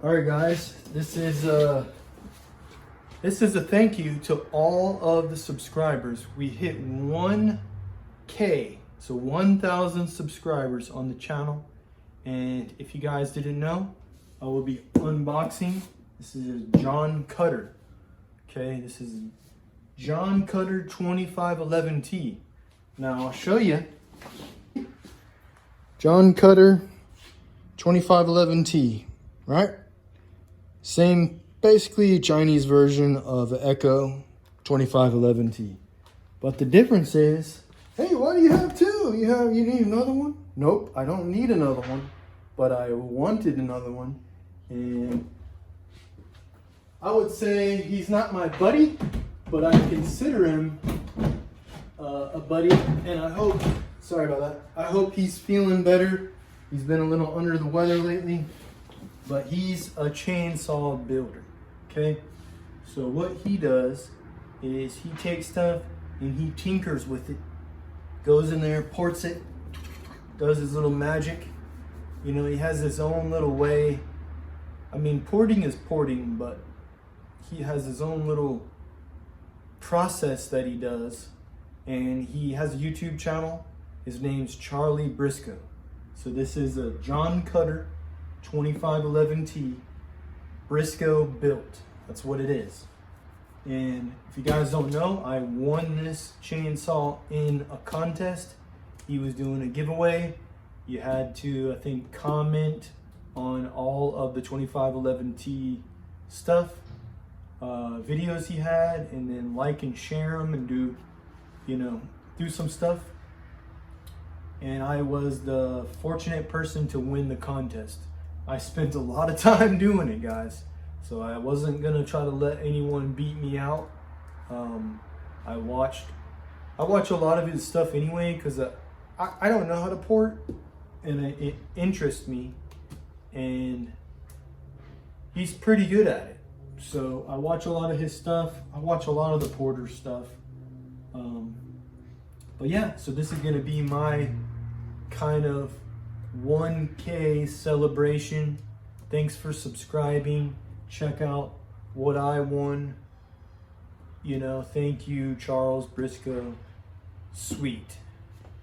All right, guys, this is a thank you to all of the subscribers. We hit 1K, so 1,000 subscribers on the channel. And if you guys didn't know, I will be unboxing. This is Jon Cutter. Okay, this is Jon Cutter 2511T. Now I'll show you. Jon Cutter 2511T, right? Same, basically a Chinese version of the Echo 2511T. But the difference is, hey, why do you have two? You need another one? Nope, I don't need another one, but I wanted another one. And I would say he's not my buddy, but I consider him a buddy. And I hope, sorry about that, I hope he's feeling better. He's been a little under the weather lately. But he's a chainsaw builder, okay? So what he does is he takes stuff and he tinkers with it. Goes in there, ports it, does his little magic. You know, he has his own little way. I mean, porting is porting, but he has his own little process that he does. And he has a YouTube channel. His name's Charlie Brisco. So this is a Jon Cutter 2511T Brisco built. That's what it is. And if you guys don't know, I won this chainsaw in a contest. He was doing a giveaway. You had to, I think, comment on all of the 2511T stuff, videos he had, and then like and share them and do, do some stuff. And I was the fortunate person to win the contest. I spent a lot of time doing it, guys. So I wasn't gonna try to let anyone beat me out. I watch a lot of his stuff anyway, because I don't know how to port, and it interests me, and he's pretty good at it. So I watch a lot of his stuff. I watch a lot of the porter stuff. But yeah, so this is gonna be my kind of 1K celebration. Thanks for subscribing. Check out what I won. Thank you, Charles Brisco. Sweet.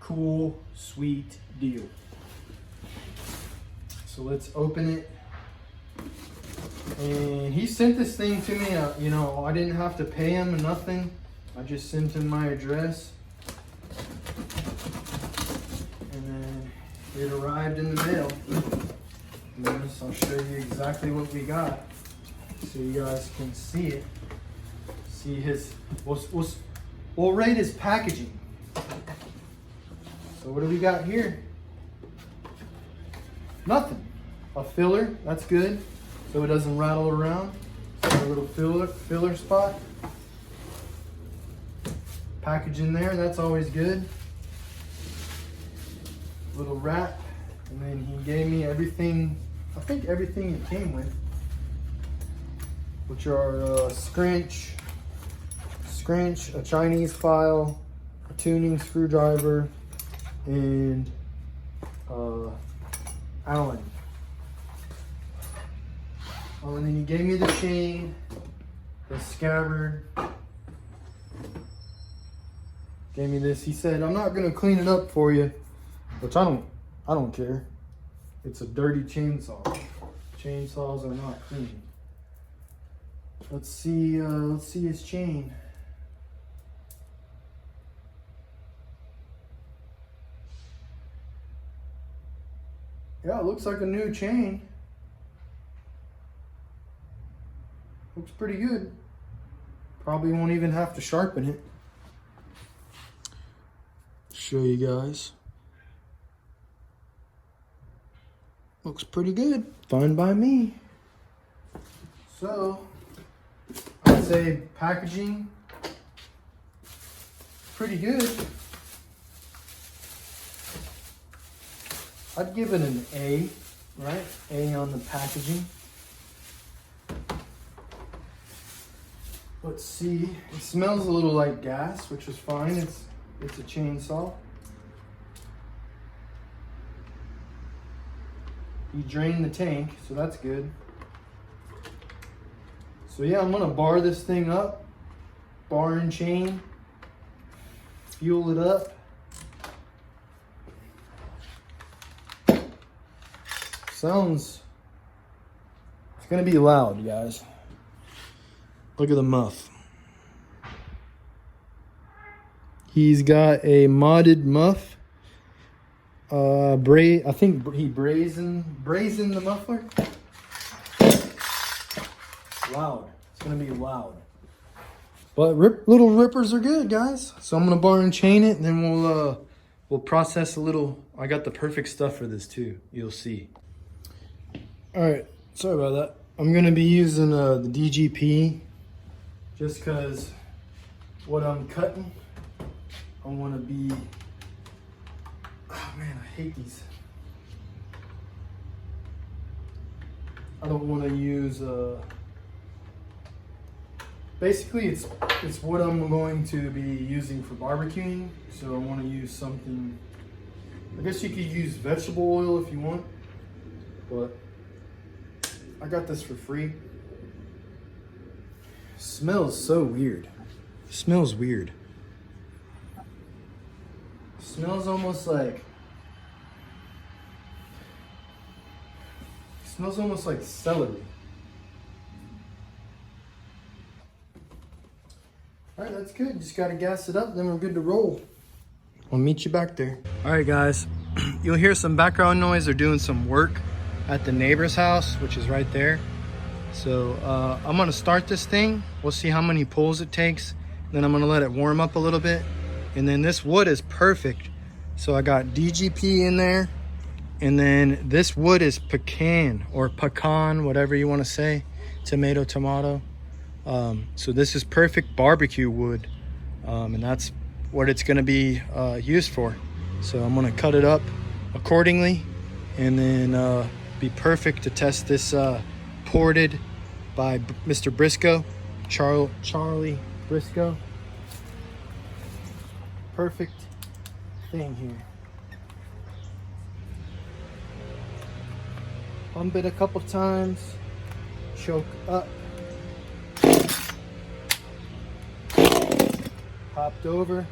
Cool, sweet deal. So let's open it. And he sent this thing to me, I didn't have to pay him or nothing. I just sent him my address. It arrived in the mail. So I'll show you exactly what we got, so you guys can see it. See his, we'll rate his packaging. So what do we got here? Nothing. A filler, that's good, so it doesn't rattle around. So a little filler spot. Package in there, that's always good. Little wrap, and then he gave me everything, I think everything it came with, which are scrunch, a Chinese file, a tuning screwdriver, and Allen. Oh, and then he gave me the chain, the scabbard, gave me this. He said, I'm not gonna clean it up for you. Which I don't care. It's a dirty chainsaw. Chainsaws are not clean. Let's see his chain. Yeah, it looks like a new chain. Looks pretty good. Probably won't even have to sharpen it. Show you guys. Looks pretty good. Fine by me. So, I'd say packaging, pretty good. I'd give it an A, right? A on the packaging. Let's see. It smells a little like gas, which is fine. It's a chainsaw. He drained the tank, so that's good. So yeah, I'm gonna bar this thing up, bar and chain, fuel it up. Sounds, it's gonna be loud, guys. Look at the muff. He's got a modded muff. I think he brazen the muffler. Loud. It's gonna be loud. But little rippers are good, guys. So I'm gonna bar and chain it, and then we'll process a little. I got the perfect stuff for this too. You'll see. All right. Sorry about that. I'm gonna be using the DGP just because what I'm cutting, I want to be. Oh man, I hate these. I don't want to use. Basically, it's what I'm going to be using for barbecuing. So I want to use something. I guess you could use vegetable oil if you want, but I got this for free. Smells so weird. Smells weird. Smells almost like. Smells almost like celery. All right, that's good. Just gotta gas it up, then we're good to roll. I'll meet you back there. All right, guys. You'll hear some background noise. They're doing some work at the neighbor's house, which is right there. So I'm gonna start this thing. We'll see how many pulls it takes. Then I'm gonna let it warm up a little bit. And then this wood is perfect. So I got DGP in there. And then this wood is pecan or pecan, whatever you wanna say. Tomato. So this is perfect barbecue wood. And that's what it's gonna be used for. So I'm gonna cut it up accordingly. And then be perfect to test this ported by Mr. Brisco, Charlie Brisco. Perfect thing here. Pump it a couple times, choke up, popped over.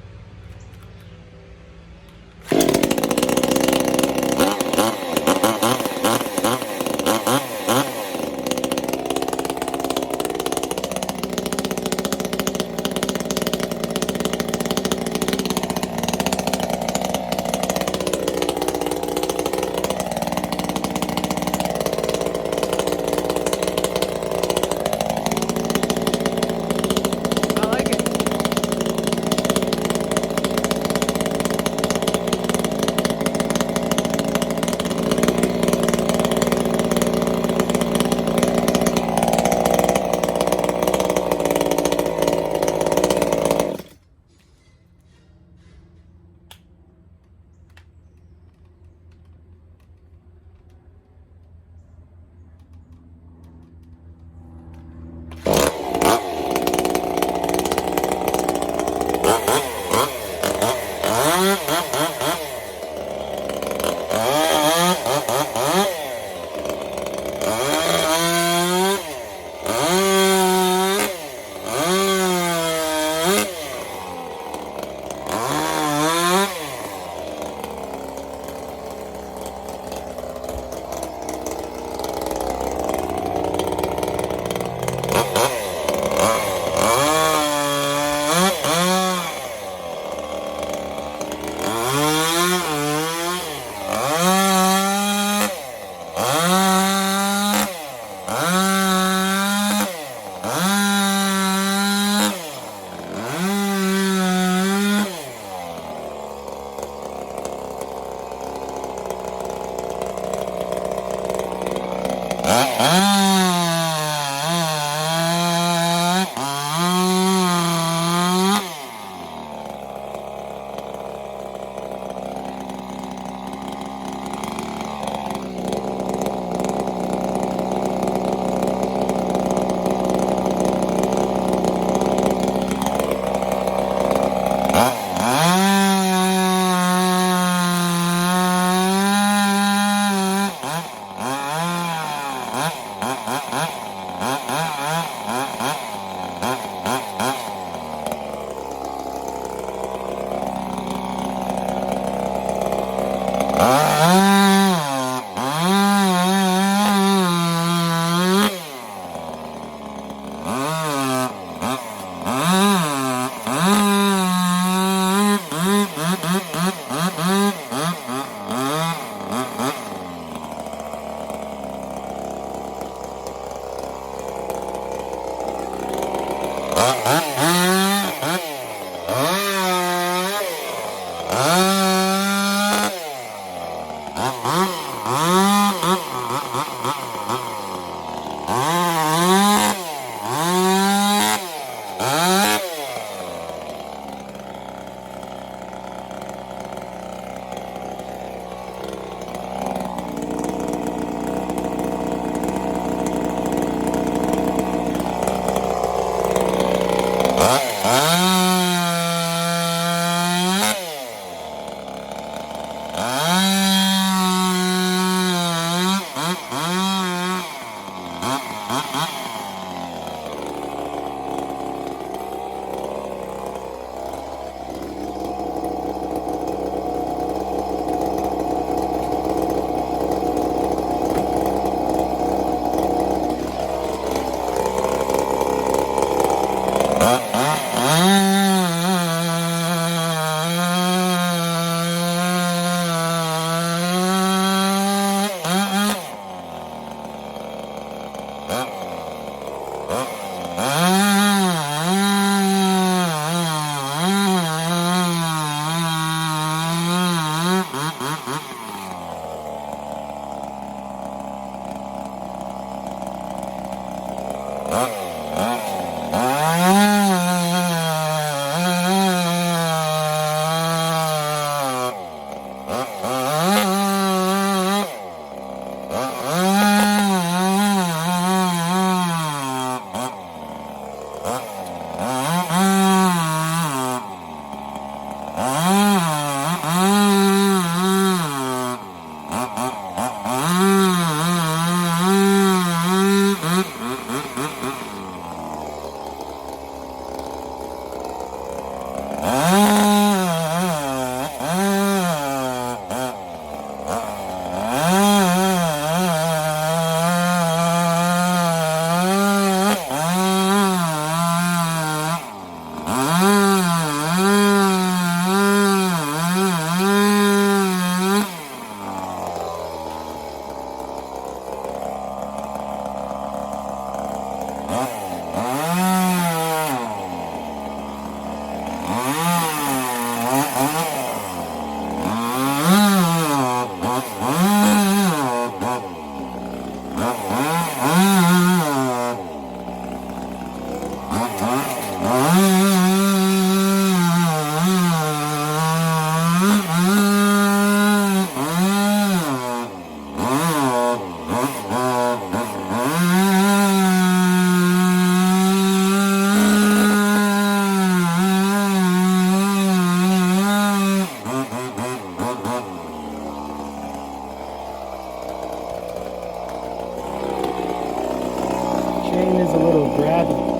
Chain is a little grabby.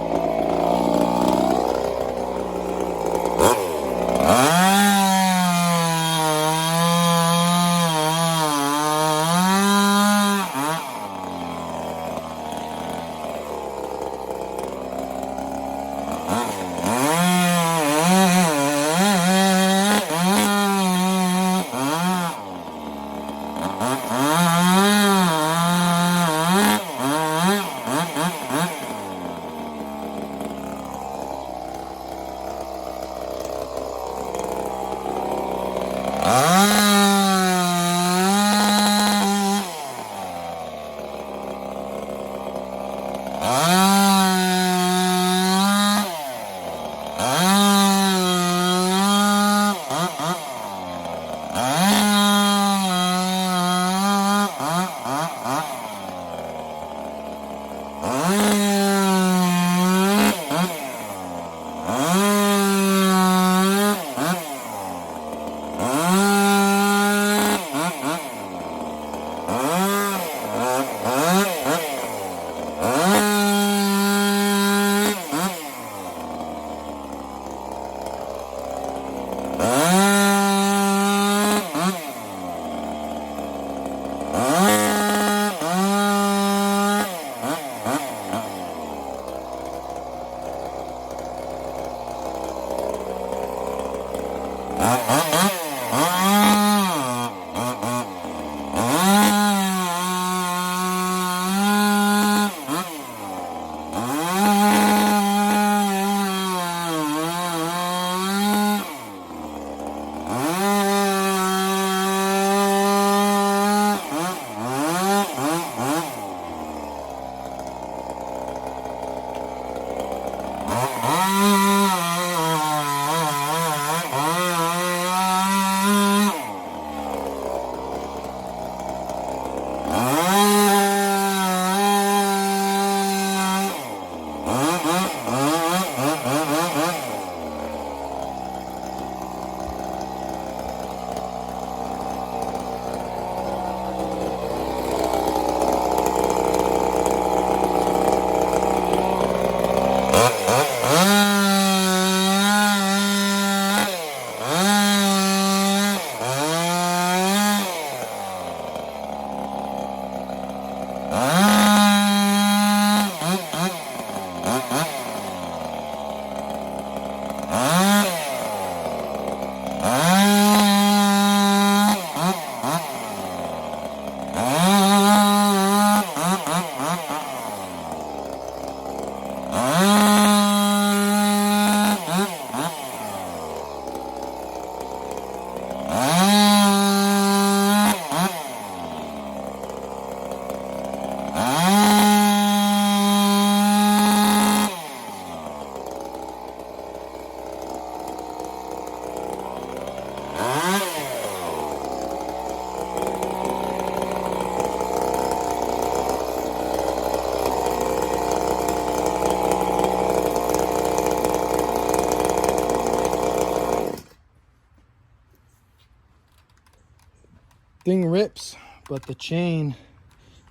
thing rips, but the chain,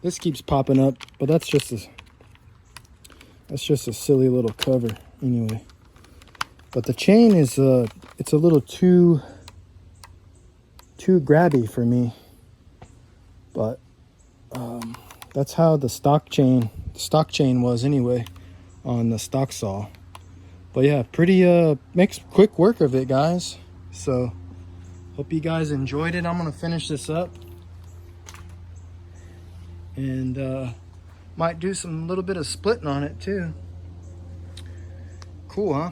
this keeps popping up, but that's just a silly little cover anyway. But the chain is it's a little too grabby for me. But that's how the stock chain was anyway on the stock saw. But yeah, pretty makes quick work of it, guys. So hope you guys enjoyed it. I'm gonna finish this up and might do some little bit of splitting on it too. Cool, huh?